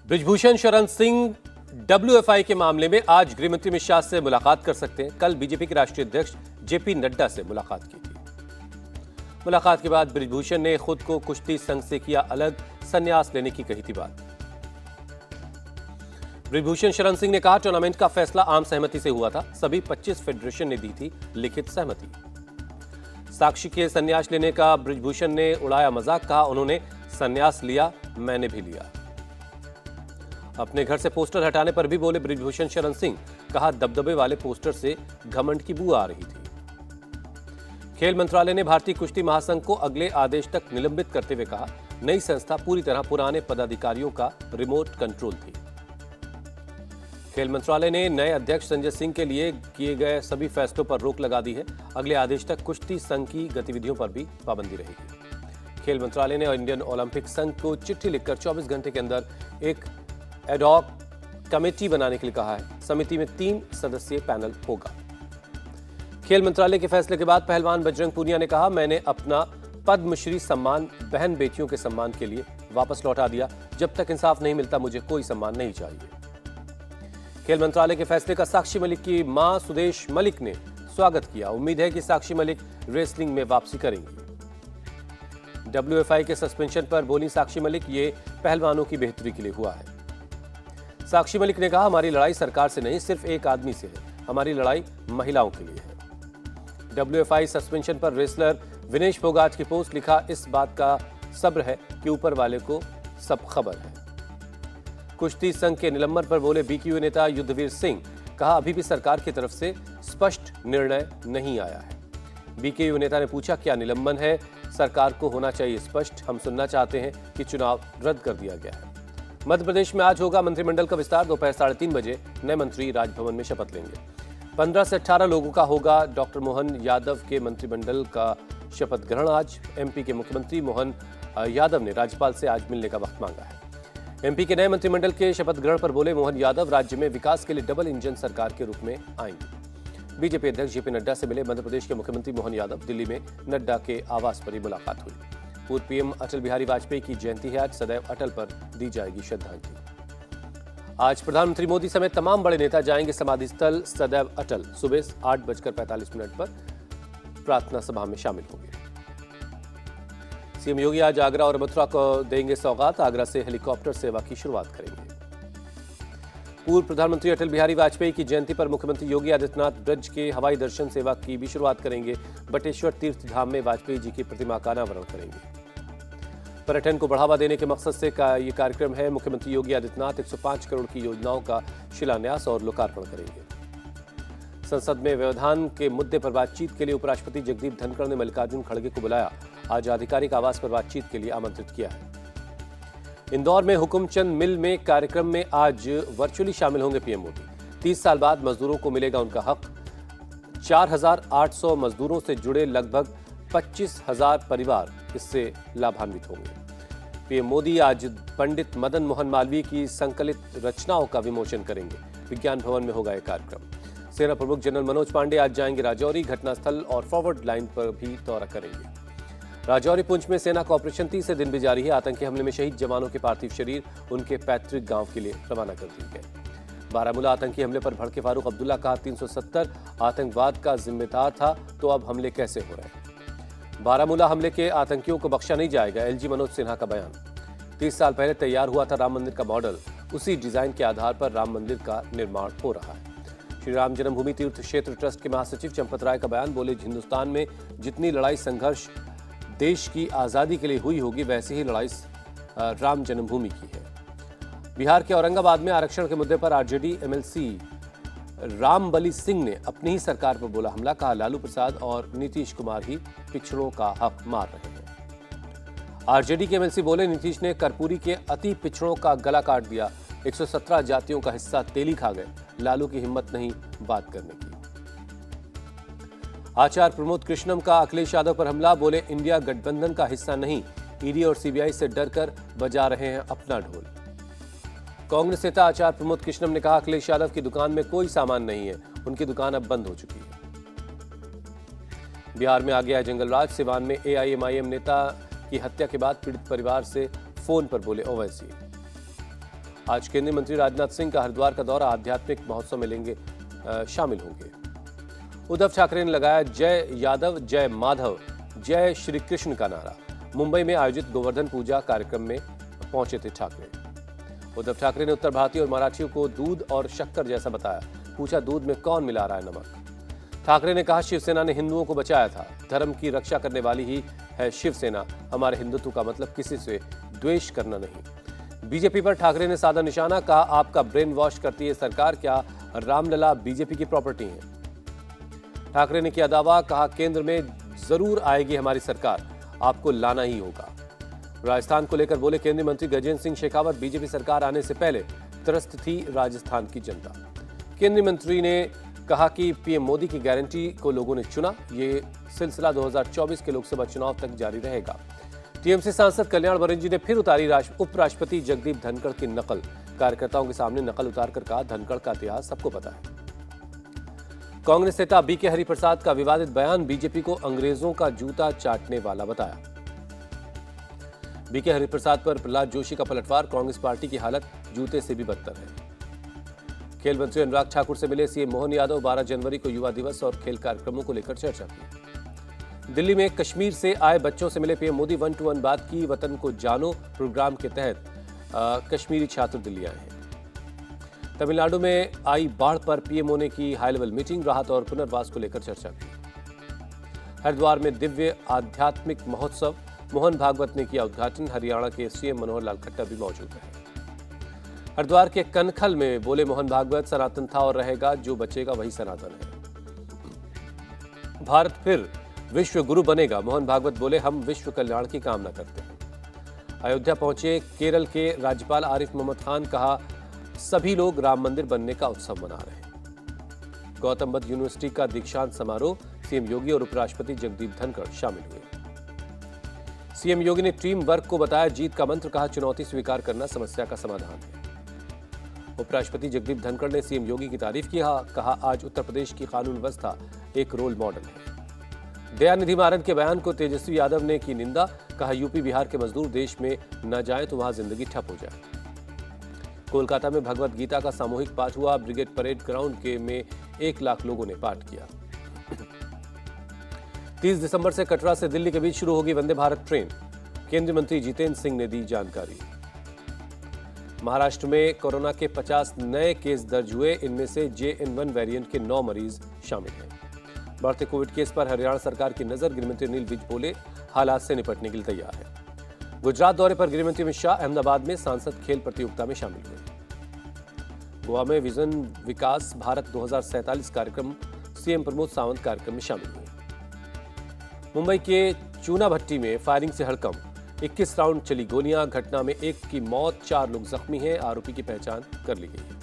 Brijbhushan Sharan Singh WFI के मामले में आज गृहमंत्री अमित शाह से मुलाकात कर सकते हैं। कल बीजेपी के राष्ट्रीय अध्यक्ष जेपी नड्डा से मुलाकात की थी। मुलाकात के बाद बृजभूषण ने खुद को कुश्ती संघ से किया अलग, संन्यास लेने की कही थी बात। बृजभूषण शरण सिंह ने कहा, टूर्नामेंट का फैसला आम सहमति से हुआ था। सभी 25 फेडरेशन ने दी थी लिखित सहमति। साक्षी के संन्यास लेने का बृजभूषण ने उड़ाया मजाक, कहा उन्होंने संन्यास लिया, मैंने भी लिया। अपने घर से पोस्टर हटाने पर भी बोले बृजभूषण शरण सिंह, कहा दबदबे वाले पोस्टर से घमंड की बू आ रही थी। खेल मंत्रालय ने भारतीय कुश्ती महासंघ को अगले आदेश तक निलंबित करते हुए कहा, नई संस्था पूरी तरह पुराने पदाधिकारियों का रिमोट कंट्रोल थी। खेल मंत्रालय ने नए अध्यक्ष संजय सिंह के लिए किए गए सभी फैसलों पर रोक लगा दी है। अगले आदेश तक कुश्ती संघ की गतिविधियों पर भी पाबंदी रहेगी। खेल मंत्रालय ने इंडियन ओलंपिक संघ को चिट्ठी लिखकर 24 घंटे के अंदर एक एडॉक कमेटी बनाने के लिए कहा है। समिति में 3 सदस्यीय पैनल होगा। खेल मंत्रालय के फैसले के बाद पहलवान बजरंग पूनिया ने कहा, मैंने अपना पद्मश्री सम्मान बहन बेटियों के सम्मान के लिए वापस लौटा दिया। जब तक इंसाफ नहीं मिलता मुझे कोई सम्मान नहीं चाहिए। खेल मंत्रालय के फैसले का साक्षी मलिक की मां सुदेश मलिक ने स्वागत किया। उम्मीद है कि साक्षी मलिक रेसलिंग में वापसी करेंगी। डब्ल्यूएफआई के सस्पेंशन पर बोली साक्षी मलिक, ये पहलवानों की बेहतरी के लिए हुआ है। साक्षी मलिक ने कहा, हमारी लड़ाई सरकार से नहीं, सिर्फ एक आदमी से है। हमारी लड़ाई महिलाओं के लिए है। डब्ल्यूएफआई सस्पेंशन पर रेसलर विनेश फोगाट की पोस्ट लिखा, इस बात का सब्र है कि ऊपर वाले को सब खबर है। कुश्ती संघ के निलंबन पर बोले बीकेयू नेता युद्धवीर सिंह, कहा अभी भी सरकार की तरफ से स्पष्ट निर्णय नहीं आया है। बीकेयू नेता ने पूछा, क्या निलंबन है? सरकार को होना चाहिए स्पष्ट। हम सुनना चाहते हैं कि चुनाव रद्द कर दिया गया है। मध्य प्रदेश में आज होगा मंत्रिमंडल का विस्तार। दोपहर 3:30 बजे नए मंत्री राजभवन में शपथ लेंगे। 15 से 18 लोगों का होगा डॉक्टर मोहन यादव के मंत्रिमंडल का शपथ ग्रहण आज। एमपी के मुख्यमंत्री मोहन यादव ने राज्यपाल से आज मिलने का वक्त मांगा है। एमपी के नए मंत्रिमंडल के शपथ ग्रहण पर बोले मोहन यादव, राज्य में विकास के लिए डबल इंजन सरकार के रूप में आएंगे। बीजेपी अध्यक्ष जेपी नड्डा से मिले मध्य प्रदेश के मुख्यमंत्री मोहन यादव। दिल्ली में नड्डा के आवास पर ही मुलाकात हुई। पूर्व पीएम अटल बिहारी वाजपेयी की जयंती है आज। सदैव अटल पर दी जाएगी श्रद्धांजलि। आज प्रधानमंत्री मोदी समेत तमाम बड़े नेता जाएंगे समाधि स्थल सदैव अटल। सुबह 8:45 पर प्रार्थना सभा में शामिल होंगे। सीएम योगी आज आगरा और मथुरा को देंगे सौगात। आगरा से हेलीकॉप्टर सेवा की शुरुआत करेंगे। पूर्व प्रधानमंत्री अटल बिहारी वाजपेयी की जयंती पर मुख्यमंत्री योगी आदित्यनाथ ब्रज के हवाई दर्शन सेवा की भी शुरुआत करेंगे। बटेश्वर तीर्थ धाम में वाजपेयी जी की प्रतिमा का अनावरण करेंगे। पर्यटन को बढ़ावा देने के मकसद से ये कार्यक्रम है। मुख्यमंत्री योगी आदित्यनाथ 105 करोड़ की योजनाओं का शिलान्यास और लोकार्पण करेंगे। संसद में व्यवधान के मुद्दे पर बातचीत के लिए उपराष्ट्रपति जगदीप धनखड़ ने मल्लिकार्जुन खड़गे को बुलाया। आज आधिकारिक आवास पर बातचीत के लिए आमंत्रित किया है। इंदौर में हुकुमचंद मिल में कार्यक्रम में आज वर्चुअली शामिल होंगे पीएम मोदी। 30 साल बाद मजदूरों को मिलेगा उनका हक। 4,800 मजदूरों से जुड़े लगभग 25,000 परिवार इससे लाभान्वित होंगे। पीएम मोदी आज पंडित मदन मोहन मालवीय की संकलित रचनाओं का विमोचन करेंगे। विज्ञान भवन में होगा यह कार्यक्रम। सेना प्रमुख जनरल मनोज पांडे आज जाएंगे राजौरी। घटनास्थल और फॉरवर्ड लाइन पर भी दौरा करेंगे। राजौरी पुंछ में सेना का ऑपरेशन 30 दिन भी जारी है। आतंकी हमले में शहीद जवानों के पार्थिव शरीर उनके पैतृक गांव के लिए रवाना कर दिए गए। बारामूला आतंकी हमले पर भड़के फारूक अब्दुल्ला, कहा 370 आतंकवाद का जिम्मेदार था तो अब हमले कैसे हो रहे हैं। बारामूला हमले के आतंकियों को बख्शा नहीं जाएगा, एलजी मनोज सिन्हा का बयान। 30 साल पहले तैयार हुआ था राम मंदिर का मॉडल, उसी डिजाइन के आधार पर राम मंदिर का निर्माण हो रहा है। श्री राम जन्मभूमि तीर्थ क्षेत्र ट्रस्ट के महासचिव चंपत राय का बयान, बोले हिंदुस्तान में जितनी लड़ाई संघर्ष देश की आजादी के लिए हुई होगी वैसी ही लड़ाई राम जन्मभूमि की है। बिहार के औरंगाबाद में आरक्षण के मुद्दे पर आरजेडी एमएलसी रामबली सिंह ने अपनी ही सरकार पर बोला हमला, कहा लालू प्रसाद और नीतीश कुमार ही पिछड़ों का हक मार रहे हैं। आरजेडी के एमएलसी बोले नीतीश ने कर्पूरी के अति पिछड़ों का गला काट दिया। 117 जातियों का हिस्सा तेली खा गए। लालू की हिम्मत नहीं बात करने की। आचार्य प्रमोद कृष्णम का अखिलेश यादव पर हमला, बोले इंडिया गठबंधन का हिस्सा नहीं, ईडी और सीबीआई से डरकर बजा रहे हैं अपना ढोल। कांग्रेस नेता आचार्य प्रमोद कृष्णम ने कहा अखिलेश यादव की दुकान में कोई सामान नहीं है, उनकी दुकान अब बंद हो चुकी है। बिहार में आ गया है जंगलराज। सिवान में एआईएमआईएम नेता की हत्या के बाद पीड़ित परिवार से फोन पर बोले ओवैसी। आज केंद्रीय मंत्री राजनाथ सिंह का हरिद्वार का दौरा, आध्यात्मिक महोत्सव में शामिल होंगे। उद्धव ठाकरे ने लगाया जय यादव जय माधव जय श्री कृष्ण का नारा। मुंबई में आयोजित गोवर्धन पूजा कार्यक्रम में पहुंचे थे ठाकरे। उद्धव ठाकरे ने उत्तर भारतीय और मराठियों को दूध और शक्कर जैसा बताया। पूछा, दूध में कौन मिला रहा है नमक? ठाकरे ने कहा, शिवसेना ने हिंदुओं को बचाया था। धर्म की रक्षा करने वाली ही है शिवसेना। हमारे हिंदुत्व का मतलब किसी से द्वेष करना नहीं। बीजेपी पर ठाकरे ने साधा निशाना, कहा आपका ब्रेन वॉश करती है सरकार, क्या रामलला बीजेपी की प्रॉपर्टी है? ठाकरे ने किया दावा, कहा केंद्र में जरूर आएगी हमारी सरकार, आपको लाना ही होगा। राजस्थान को लेकर बोले केंद्रीय मंत्री गजेंद्र सिंह शेखावत, बीजेपी सरकार आने से पहले त्रस्त थी राजस्थान की जनता। केंद्रीय मंत्री ने कहा कि पीएम मोदी की गारंटी को लोगों ने चुना। ये सिलसिला 2024 के लोकसभा चुनाव तक जारी रहेगा। टीएमसी सांसद कल्याण बरेंजी ने फिर उतारी उपराष्ट्रपति जगदीप धनखड़ की नकल। कार्यकर्ताओं के सामने नकल उतारकर कहा, धनखड़ का इतिहास सबको पता है। कांग्रेस नेता बीके हरिप्रसाद का विवादित बयान, बीजेपी को अंग्रेजों का जूता चाटने वाला बताया। बीके हरिप्रसाद पर प्रहलाद जोशी का पलटवार, कांग्रेस पार्टी की हालत जूते से भी बदतर है। खेल मंत्री अनुराग ठाकुर से मिले सीएम मोहन यादव, 12 जनवरी को युवा दिवस और खेल कार्यक्रमों को लेकर चर्चा की। दिल्ली में कश्मीर से आए बच्चों से मिले पीएम मोदी, 1 to 1 बात की। वतन को जानो प्रोग्राम के तहत कश्मीरी छात्र दिल्ली आए हैं। तमिलनाडु में आई बाढ़ पर पीएमओ ने की हाई लेवल मीटिंग, राहत और पुनर्वास को लेकर चर्चा की। हरिद्वार में दिव्य आध्यात्मिक महोत्सव, मोहन भागवत ने किया उद्घाटन। हरियाणा के सीएम मनोहर लाल खट्टर भी मौजूद रहे। हरिद्वार के कनखल में बोले मोहन भागवत, सनातन था और रहेगा, जो बचेगा वही सनातन है। भारत फिर विश्व गुरु बनेगा, मोहन भागवत बोले, हम विश्व कल्याण की कामना करते हैं। अयोध्या पहुंचे केरल के राज्यपाल आरिफ मोहम्मद खान, कहा सभी लोग राम मंदिर बनने का उत्सव मना रहे हैं। गौतम बुद्ध यूनिवर्सिटी का दीक्षांत समारोह, सीएम योगी और उपराष्ट्रपति जगदीप धनखड़ शामिल हुए। सीएम योगी ने टीम वर्क को बताया जीत का मंत्र, कहा चुनौती स्वीकार करना समस्या का समाधान है। उपराष्ट्रपति जगदीप धनखड़ ने सीएम योगी की तारीफ की, कहा आज उत्तर प्रदेश की कानून व्यवस्था एक रोल मॉडल है। दयानिधि मारन के बयान को तेजस्वी यादव ने की निंदा, कहा यूपी बिहार के मजदूर देश में न जाएं तो वहां जिंदगी ठप हो जाए। कोलकाता में भगवत गीता का सामूहिक पाठ हुआ, ब्रिगेड परेड ग्राउंड में 1 लाख लोगों ने पाठ किया। 30 दिसंबर से कटरा से दिल्ली के बीच शुरू होगी वंदे भारत ट्रेन, केंद्रीय मंत्री जितेंद्र सिंह ने दी जानकारी। महाराष्ट्र में कोरोना के 50 नए केस दर्ज हुए, इनमें से JN1 वेरिएंट के 9 मरीज शामिल हैं। बढ़ते कोविड केस पर हरियाणा सरकार की नजर, गृहमंत्री अनिल विज बोले हालात से निपटने के लिए तैयार है। गुजरात दौरे पर गृहमंत्री अमित शाह अहमदाबाद में सांसद खेल प्रतियोगिता में शामिल हुए। गोवा में विजन विकास भारत 2047 कार्यक्रम, सीएम प्रमोद सावंत कार्यक्रम में शामिल हुए। मुंबई के चूनाभट्टी में फायरिंग से हड़कंप, 21 राउंड चली गोलियां, घटना में 1 की मौत, 4 लोग जख्मी हैं। आरोपी की पहचान कर ली गई है।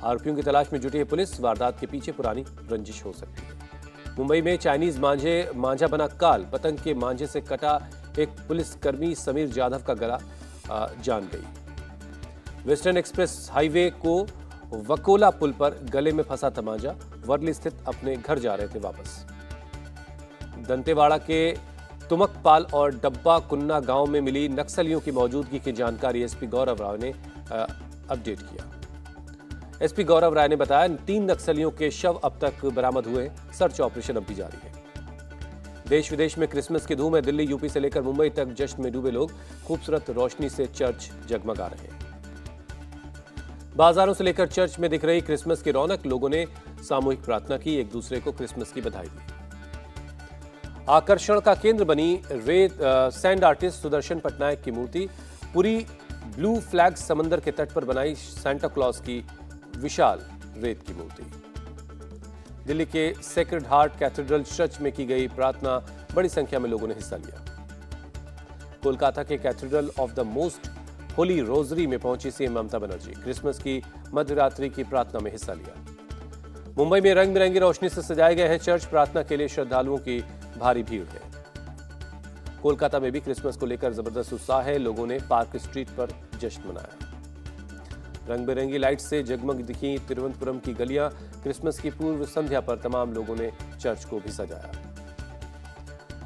आरोपियों की तलाश में जुटी है पुलिस, वारदात के पीछे पुरानी रंजिश हो सकती है। मुंबई में चाइनीज मांझा बना काल, पतंग के मांझे से कटा एक पुलिसकर्मी समीर जाधव का गला जान गई। वेस्टर्न एक्सप्रेस हाईवे को वकोला पुल पर गले में फंसा तमांजा, वर्ली स्थित अपने घर जा रहे थे वापस। दंतेवाड़ा के तुमकपाल और डब्बा कुन्ना गांव में मिली नक्सलियों की मौजूदगी की जानकारी एसपी गौरव राव ने अपडेट किया। एसपी गौरव राय ने बताया 3 नक्सलियों के शव अब तक बरामद हुए, सर्च ऑपरेशन अब भी जारी है। देश विदेश में क्रिसमस की धूम है, दिल्ली यूपी से लेकर मुंबई तक जश्न में डूबे लोग, खूबसूरत रोशनी से चर्च जगमगा रहे हैं। बाजारों से लेकर चर्च में दिख रही क्रिसमस की रौनक, लोगों ने सामूहिक प्रार्थना की, एक दूसरे को क्रिसमस की बधाई दी। आकर्षण का केंद्र बनी सैंड आर्टिस्ट सुदर्शन पटनायक की मूर्ति, पूरी ब्लू फ्लैग समंदर के तट पर बनाई सांता क्लॉज की विशाल रेत की मूर्ति। दिल्ली के सेक्रेड हार्ट कैथेड्रल चर्च में की गई प्रार्थना, बड़ी संख्या में लोगों ने हिस्सा लिया। कोलकाता के cathedral of the most Holi rosary में पहुंची सीएम ममता बनर्जी, क्रिसमस की मध्यरात्रि की प्रार्थना में हिस्सा लिया। मुंबई में रंग बिरंगी रोशनी से सजाए गए हैं चर्च, प्रार्थना के लिए श्रद्धालुओं की भारी भीड़ है। कोलकाता में भी क्रिसमस को लेकर जबरदस्त उत्साह है, लोगों ने पार्क स्ट्रीट पर जश्न मनाया। रंग बिरंगी लाइट से जगमग दिखी तिरुवनंतपुरम की गलियां, क्रिसमस की पूर्व संध्या पर तमाम लोगों ने चर्च को भी सजाया।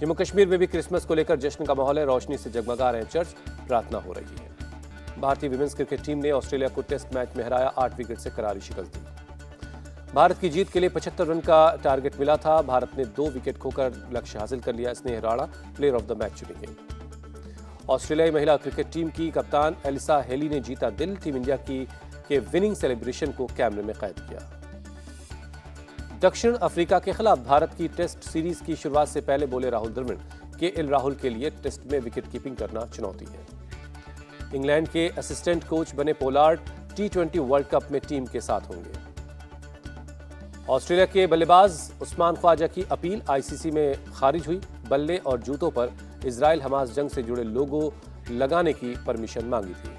जम्मू कश्मीर में भी क्रिसमस को लेकर जश्न का माहौल है, रोशनी से जगमगा रहे हैं चर्च, प्रार्थना हो रही है। भारतीय विमेंस क्रिकेट टीम ने ऑस्ट्रेलिया को टेस्ट मैच में हराया, 8 विकेट से करारी शिकस्त दी। भारत की जीत के लिए 75 रन का टारगेट मिला था। भारत ने 2 विकेट खोकर लक्ष्य हासिल कर लिया। स्नेह Rana player of the match चुनी गई। ऑस्ट्रेलियाई महिला क्रिकेट टीम की कप्तान एलिसा हेली ने जीता दिल। टीम इंडिया के विनिंग सेलिब्रेशन को कैमरे में कैद किया। दक्षिण अफ्रीका के खिलाफ भारत की टेस्ट सीरीज की शुरुआत से पहले बोले राहुल द्रविड़, केएल राहुल के लिए टेस्ट में विकेट कीपिंग करना चुनौती है। इंग्लैंड के असिस्टेंट कोच बने पोलार्ड T20 वर्ल्ड कप में टीम के साथ होंगे। ऑस्ट्रेलिया के बल्लेबाज उस्मान ख्वाजा की अपील आईसीसी में खारिज हुई। बल्ले और जूतों पर इजराइल हमास जंग से जुड़े लोगो लगाने की परमिशन मांगी थी।